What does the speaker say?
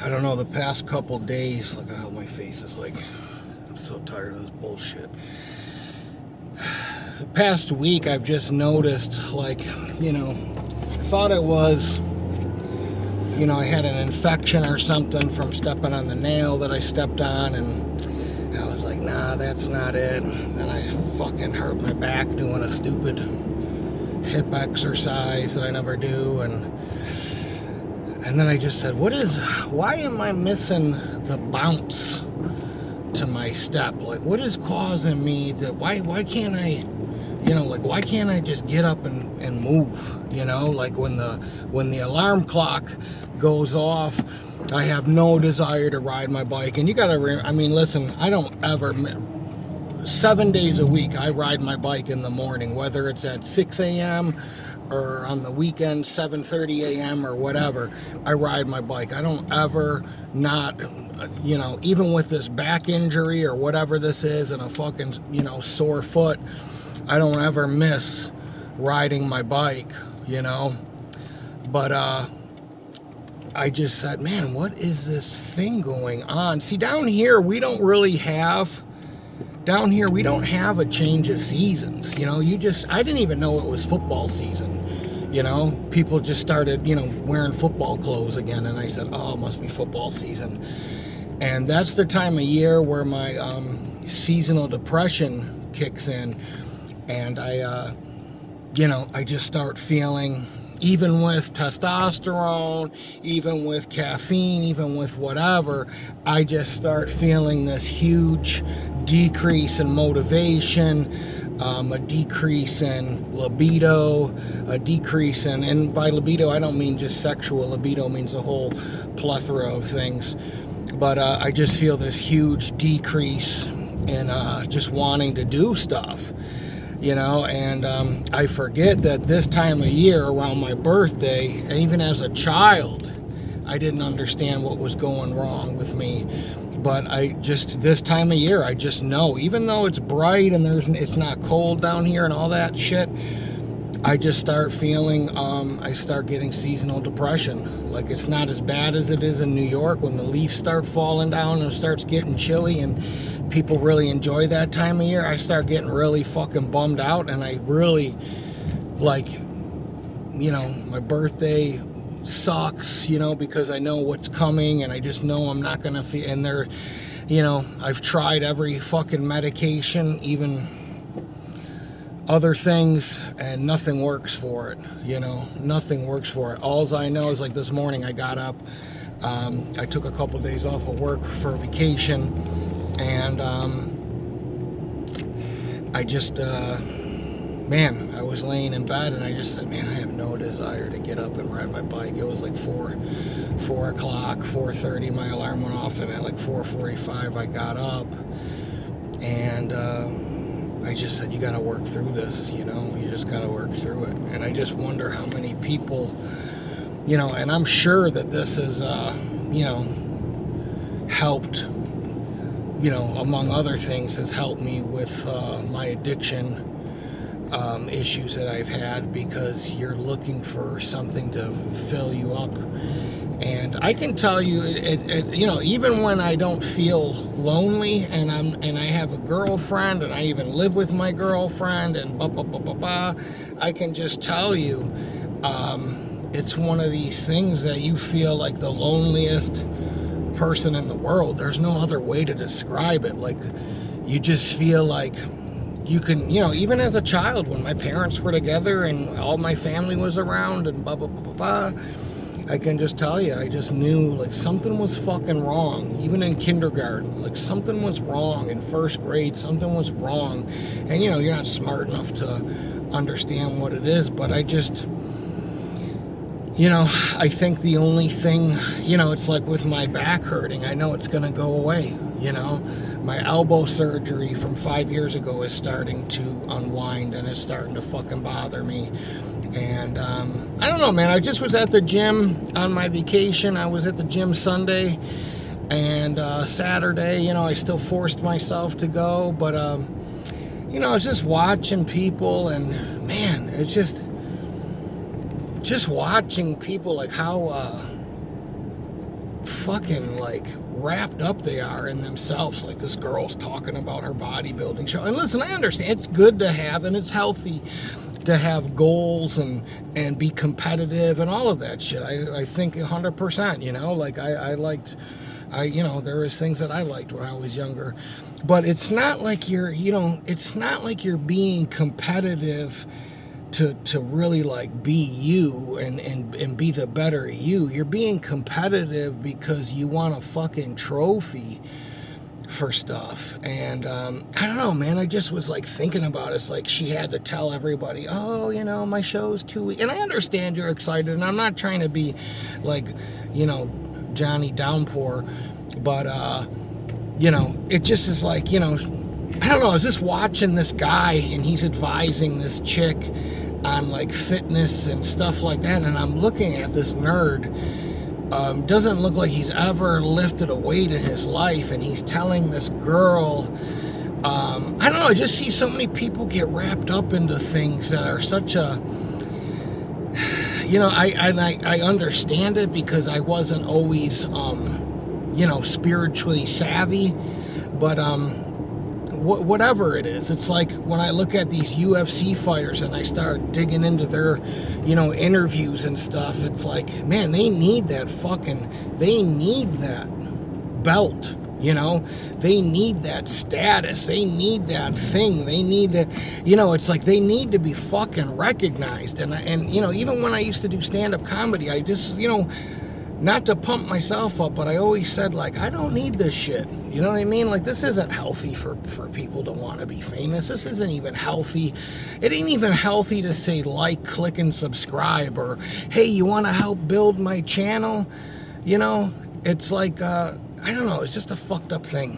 I don't know, the past couple days, look at how my face is like, I'm so tired of this bullshit. The past week, I've just noticed, like, I thought it was, I had an infection or something from stepping on the nail that I stepped on, and I was like, nah, that's not it. Then I fucking hurt my back doing a stupid hip exercise that I never do, and then I just said, why am I missing the bounce to my step? Like, what is causing me to, why can't I, why can't I just get up and move? Like when the alarm clock goes off, I have no desire to ride my bike. And you gotta, listen, I don't ever, 7 days a week, I ride my bike in the morning, whether it's at 6 a.m. or on the weekend, 7:30 a.m. or whatever, I ride my bike. I don't ever not, even with this back injury or whatever this is and a fucking, sore foot, I don't ever miss riding my bike, But, I just said, man, what is this thing going on? See, down here, we don't have a change of seasons. I didn't even know it was football season. People just started, wearing football clothes again. And I said, oh, it must be football season. And that's the time of year where my seasonal depression kicks in. And I just start feeling, even with testosterone, even with caffeine, even with whatever, I just start feeling this huge decrease in motivation, a decrease in libido, a decrease in, and by libido I don't mean just sexual, libido means a whole plethora of things, but I just feel this huge decrease in just wanting to do stuff. And I forget that this time of year around my birthday, even as a child, I didn't understand what was going wrong with me. But this time of year, I just know, even though it's bright and it's not cold down here and all that shit, I just start feeling, I start getting seasonal depression. Like, it's not as bad as it is in New York when the leaves start falling down and it starts getting chilly and people really enjoy that time of year. I start getting really fucking bummed out, and I really, my birthday sucks, because I know what's coming, and I just know I'm not gonna feel, and I've tried every fucking medication, even other things, and nothing works for it. Nothing works for it. All I know is, like, this morning I got up, I took a couple days off of work for vacation, and I just I was laying in bed, and I just said, man, I have no desire to get up and ride my bike. It was like 4 o'clock, 4:30, my alarm went off, and at like 4:45 I got up, and I just said, you got to work through this, you just got to work through it. And I just wonder how many people, and I'm sure that this has, helped, among other things, has helped me with my addiction issues that I've had, because you're looking for something to fill you up. And I can tell you, even when I don't feel lonely, and I have a girlfriend, and I even live with my girlfriend, and I can just tell you, it's one of these things that you feel like the loneliest person in the world. There's no other way to describe it. Like, you just feel like you can, even as a child, when my parents were together and all my family was around and I can just tell you, I just knew, like, something was fucking wrong. Even in kindergarten, like, something was wrong. In first grade, something was wrong. And, you're not smart enough to understand what it is, but I just, I think the only thing, it's like with my back hurting, I know it's going to go away, My elbow surgery from 5 years ago is starting to unwind, and it's starting to fucking bother me. And I don't know, man. I just was at the gym on my vacation. I was at the gym Sunday and Saturday. I still forced myself to go, but I was just watching people, and man, it's just watching people, like, how fucking like wrapped up they are in themselves. Like this girl's talking about her bodybuilding show. And listen, I understand it's good to have and it's healthy to have goals and be competitive and all of that shit. I think 100%, you know, like I liked, you know, there was things that I liked when I was younger, but it's not like you're, you know, it's not like you're being competitive to really like be you and be the better you. You're being competitive because you want a fucking trophy for stuff. And I don't know, man, I just was like thinking about it. It's like she had to tell everybody, oh, you know, my show's 2 weeks. And I understand you're excited, and I'm not trying to be like, you know, Johnny Downpour, but you know, it just is like, you know, I don't know, I was just watching this guy and he's advising this chick on like fitness and stuff like that, and I'm looking at this nerd. Doesn't look like he's ever lifted a weight in his life, and he's telling this girl, I don't know, I just see so many people get wrapped up into things that are such a, you know, I understand it because I wasn't always, you know, spiritually savvy, but whatever it is, it's like when I look at these UFC fighters and I start digging into their, you know, interviews and stuff, it's like, man, they need that belt, you know, they need that status, they need that thing, they need that, you know, it's like they need to be fucking recognized. And you know, even when I used to do stand-up comedy, I just, you know, not to pump myself up, but I always said, like, I don't need this shit. You know what I mean? Like, this isn't healthy for people to want to be famous. This isn't even healthy. It ain't even healthy to say like, click, and subscribe, or, hey, you want to help build my channel? You know, it's like, I don't know, it's just a fucked up thing.